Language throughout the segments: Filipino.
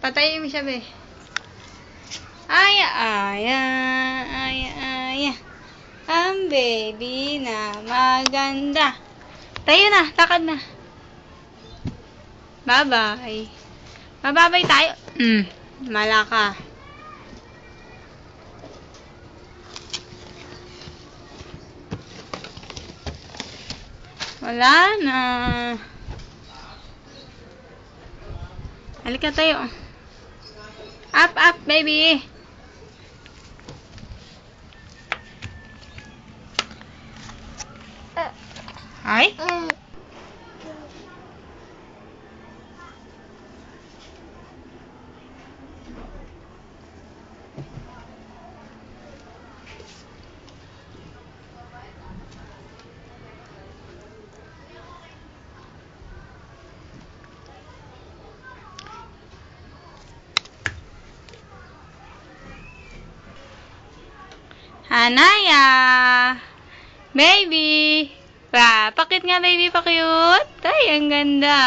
Patayin mo siya, be. Aya, aya, aya, aya. Ang baby na maganda. Tayo na, lakad na. Bye-bye. Mababay tayo. Malaka. Wala na. Halika tayo. Up, up, baby. Ay? Hanaya! Baby! Pakit nga, baby, pa-cute. Ay, ang ganda.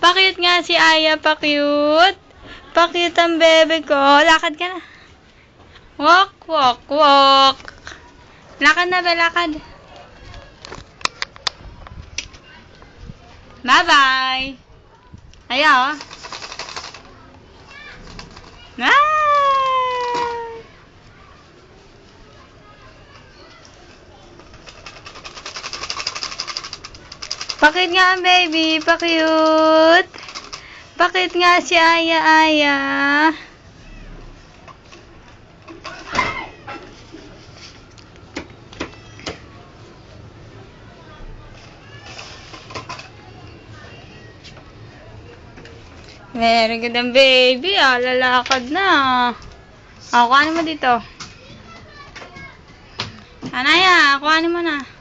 Pakit nga si Aya, pa-cute. Pa-cute ang bebe ko. Lakad ka na. Walk, walk, walk. Lakad na ba, lakad? Bye-bye. Ayaw, Pakit nga ang baby, pa-cute. Pakit nga si Aya, Aya. Very good ang baby, lalakad na. Kuhanin mo dito. Anaya, kuhanin mo na.